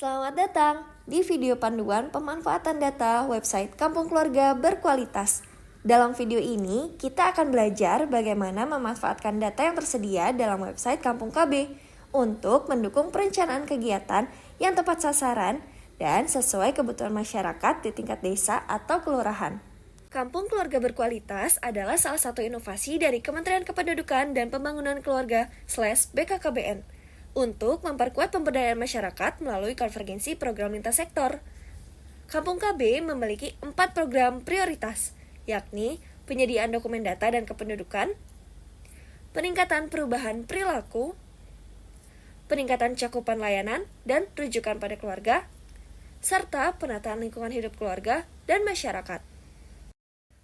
Selamat datang di video panduan pemanfaatan data website Kampung Keluarga berkualitas. Dalam video ini, kita akan belajar bagaimana memanfaatkan data yang tersedia dalam website Kampung KB untuk mendukung perencanaan kegiatan yang tepat sasaran dan sesuai kebutuhan masyarakat di tingkat desa atau kelurahan. Kampung Keluarga Berkualitas adalah salah satu inovasi dari Kementerian Kependudukan dan Pembangunan Keluarga /BKKBN untuk memperkuat pemberdayaan masyarakat melalui konvergensi program lintas sektor. Kampung KB memiliki 4 program prioritas, yakni penyediaan dokumen data dan kependudukan, peningkatan perubahan perilaku, peningkatan cakupan layanan dan rujukan pada keluarga, serta penataan lingkungan hidup keluarga dan masyarakat.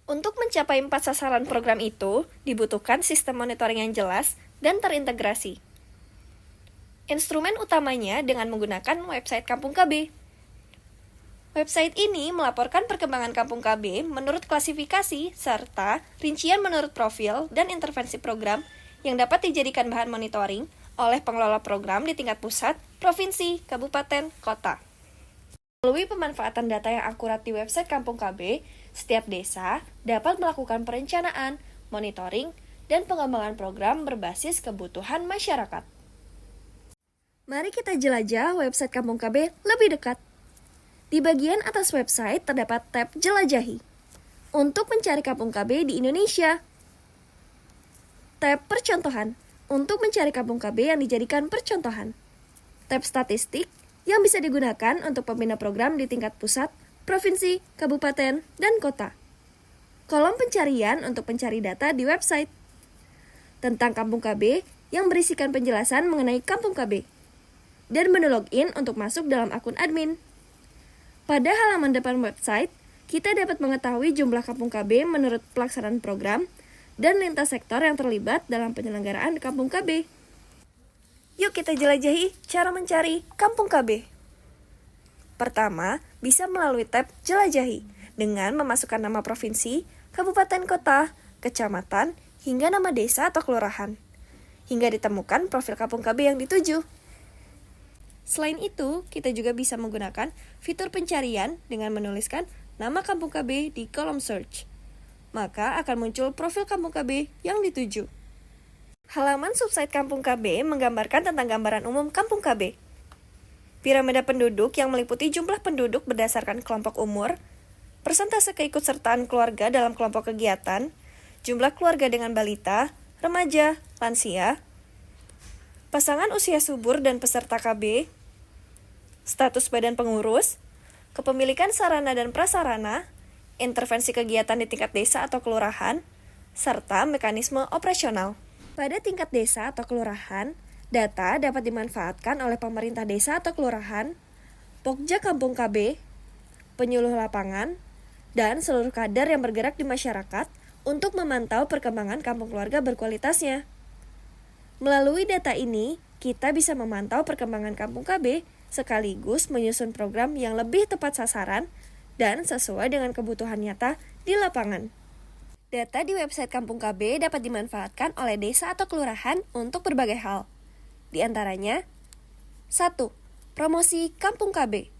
Untuk mencapai 4 sasaran program itu, dibutuhkan sistem monitoring yang jelas dan terintegrasi. Instrumen utamanya dengan menggunakan website Kampung KB. Website ini melaporkan perkembangan Kampung KB menurut klasifikasi serta rincian menurut profil dan intervensi program yang dapat dijadikan bahan monitoring oleh pengelola program di tingkat pusat, provinsi, kabupaten, kota. Melalui pemanfaatan data yang akurat di website Kampung KB, setiap desa dapat melakukan perencanaan, monitoring, dan pengembangan program berbasis kebutuhan masyarakat. Mari kita jelajah website Kampung KB lebih dekat. Di bagian atas website terdapat tab Jelajahi untuk mencari Kampung KB di Indonesia. Tab Percontohan untuk mencari Kampung KB yang dijadikan percontohan. Tab Statistik yang bisa digunakan untuk pembina program di tingkat pusat, provinsi, kabupaten, dan kota. Kolom pencarian untuk mencari data di website. Tentang Kampung KB yang berisikan penjelasan mengenai Kampung KB. Dan menu login untuk masuk dalam akun admin. Pada halaman depan website, kita dapat mengetahui jumlah Kampung KB menurut pelaksanaan program dan lintas sektor yang terlibat dalam penyelenggaraan Kampung KB. Yuk kita jelajahi cara mencari Kampung KB. Pertama, bisa melalui tab Jelajahi dengan memasukkan nama provinsi, kabupaten kota, kecamatan, hingga nama desa atau kelurahan, hingga ditemukan profil Kampung KB yang dituju. Selain itu, kita juga bisa menggunakan fitur pencarian dengan menuliskan nama Kampung KB di kolom search. Maka akan muncul profil Kampung KB yang dituju. Halaman subsite Kampung KB menggambarkan tentang gambaran umum Kampung KB. Piramida penduduk yang meliputi jumlah penduduk berdasarkan kelompok umur, persentase keikutsertaan keluarga dalam kelompok kegiatan, jumlah keluarga dengan balita, remaja, lansia, pasangan usia subur dan peserta KB, status badan pengurus, kepemilikan sarana dan prasarana, intervensi kegiatan di tingkat desa atau kelurahan, serta mekanisme operasional. Pada tingkat desa atau kelurahan, data dapat dimanfaatkan oleh pemerintah desa atau kelurahan, Pokja Kampung KB, penyuluh lapangan, dan seluruh kader yang bergerak di masyarakat untuk memantau perkembangan kampung keluarga berkualitasnya. Melalui data ini, kita bisa memantau perkembangan Kampung KB sekaligus menyusun program yang lebih tepat sasaran dan sesuai dengan kebutuhan nyata di lapangan. Data di website Kampung KB dapat dimanfaatkan oleh desa atau kelurahan untuk berbagai hal. Di antaranya, 1. Promosi Kampung KB.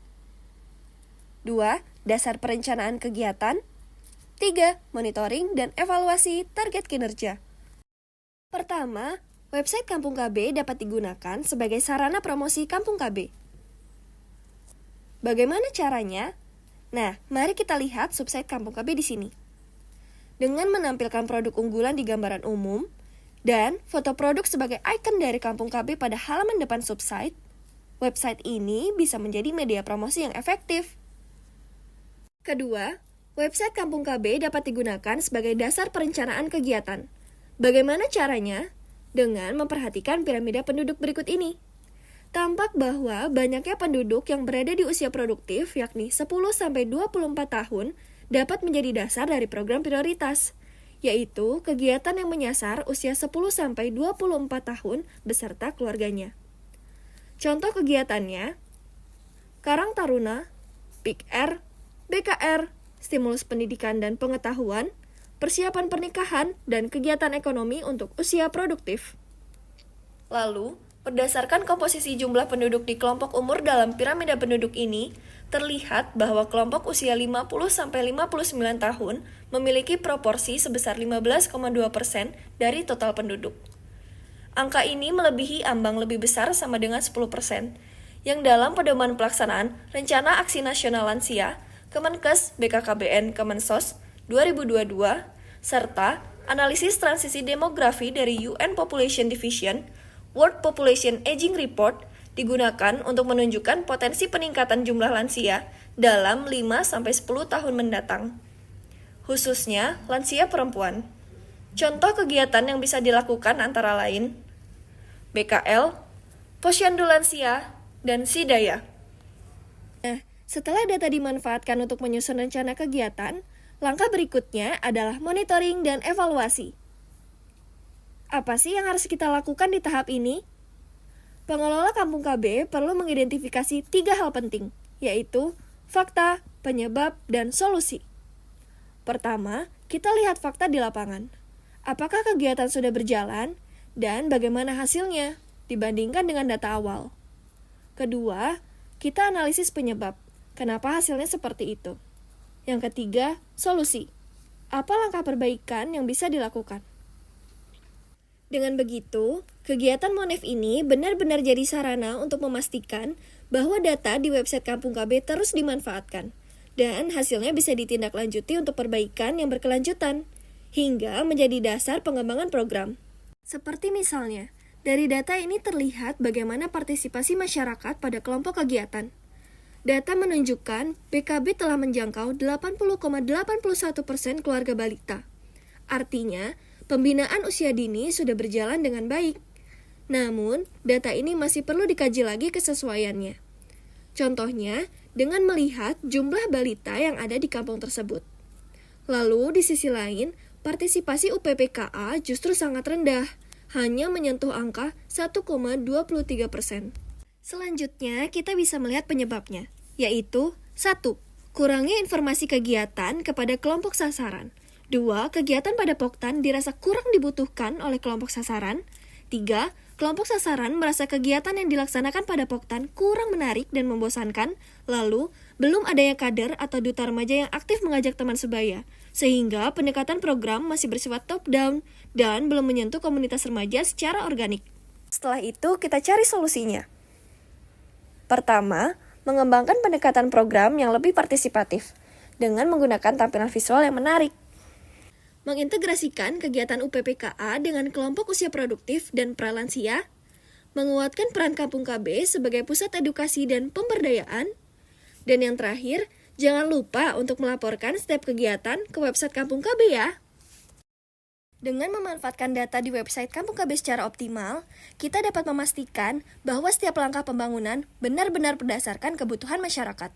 2. Dasar perencanaan kegiatan. 3. Monitoring dan evaluasi target kinerja. Pertama, website Kampung KB dapat digunakan sebagai sarana promosi Kampung KB. Bagaimana caranya? Nah, mari kita lihat subsite Kampung KB di sini. Dengan menampilkan produk unggulan di gambaran umum dan foto produk sebagai ikon dari Kampung KB pada halaman depan subsite, website ini bisa menjadi media promosi yang efektif. Kedua, website Kampung KB dapat digunakan sebagai dasar perencanaan kegiatan. Bagaimana caranya? Dengan memperhatikan piramida penduduk berikut ini. Tampak bahwa banyaknya penduduk yang berada di usia produktif, yakni 10-24 tahun, dapat menjadi dasar dari program prioritas, yaitu kegiatan yang menyasar usia 10-24 tahun beserta keluarganya. Contoh kegiatannya, Karang Taruna, PIK-R, BKR, stimulus pendidikan dan pengetahuan, persiapan pernikahan, dan kegiatan ekonomi untuk usia produktif. Lalu, Berdasarkan komposisi jumlah penduduk di kelompok umur dalam piramida penduduk ini, terlihat bahwa kelompok usia 50-59 tahun memiliki proporsi sebesar 15,2% dari total penduduk. Angka ini melebihi ambang lebih besar sama dengan 10%, yang dalam pedoman pelaksanaan Rencana Aksi Nasional Lansia, Kemenkes BKKBN Kemensos 2022, serta Analisis Transisi Demografi dari UN Population Division, World Population Aging Report digunakan untuk menunjukkan potensi peningkatan jumlah lansia dalam 5-10 tahun mendatang, khususnya lansia perempuan. Contoh kegiatan yang bisa dilakukan antara lain BKL, Posyandu Lansia, dan Sidaya. Nah, setelah data dimanfaatkan untuk menyusun rencana kegiatan, langkah berikutnya adalah monitoring dan evaluasi. Apa sih yang harus kita lakukan di tahap ini? Pengelola Kampung KB perlu mengidentifikasi 3 hal penting, yaitu fakta, penyebab, dan solusi. Pertama, kita lihat fakta di lapangan. Apakah kegiatan sudah berjalan, dan bagaimana hasilnya dibandingkan dengan data awal? Kedua, kita analisis penyebab. Kenapa hasilnya seperti itu? Yang ketiga, solusi. Apa langkah perbaikan yang bisa dilakukan? Dengan begitu, kegiatan Monef ini benar-benar jadi sarana untuk memastikan bahwa data di website Kampung KB terus dimanfaatkan, dan hasilnya bisa ditindaklanjuti untuk perbaikan yang berkelanjutan, hingga menjadi dasar pengembangan program. Seperti misalnya, dari data ini terlihat bagaimana partisipasi masyarakat pada kelompok kegiatan. Data menunjukkan PKB telah menjangkau 80,81% keluarga balita. Artinya, pembinaan usia dini sudah berjalan dengan baik. Namun, data ini masih perlu dikaji lagi kesesuaiannya. Contohnya, dengan melihat jumlah balita yang ada di kampung tersebut. Lalu, di sisi lain, partisipasi UPPKA justru sangat rendah, hanya menyentuh angka 1,23%. Selanjutnya, kita bisa melihat penyebabnya, yaitu 1. Kurangnya informasi kegiatan kepada kelompok sasaran. 2. Kegiatan pada Poktan dirasa kurang dibutuhkan oleh kelompok sasaran. 3. Kelompok sasaran merasa kegiatan yang dilaksanakan pada Poktan kurang menarik dan membosankan. Lalu, belum adanya kader atau duta remaja yang aktif mengajak teman sebaya, sehingga pendekatan program masih bersifat top-down dan belum menyentuh komunitas remaja secara organik. Setelah itu, kita cari solusinya. Pertama, mengembangkan pendekatan program yang lebih partisipatif dengan menggunakan tampilan visual yang menarik. Mengintegrasikan kegiatan UPPKA dengan kelompok usia produktif dan pralansia, menguatkan peran Kampung KB sebagai pusat edukasi dan pemberdayaan, dan yang terakhir, jangan lupa untuk melaporkan setiap kegiatan ke website Kampung KB ya. Dengan memanfaatkan data di website Kampung KB secara optimal, kita dapat memastikan bahwa setiap langkah pembangunan benar-benar berdasarkan kebutuhan masyarakat.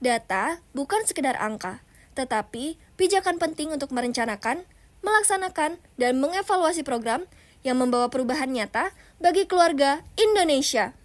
Data bukan sekedar angka, tetapi pijakan penting untuk merencanakan, melaksanakan, dan mengevaluasi program yang membawa perubahan nyata bagi keluarga Indonesia.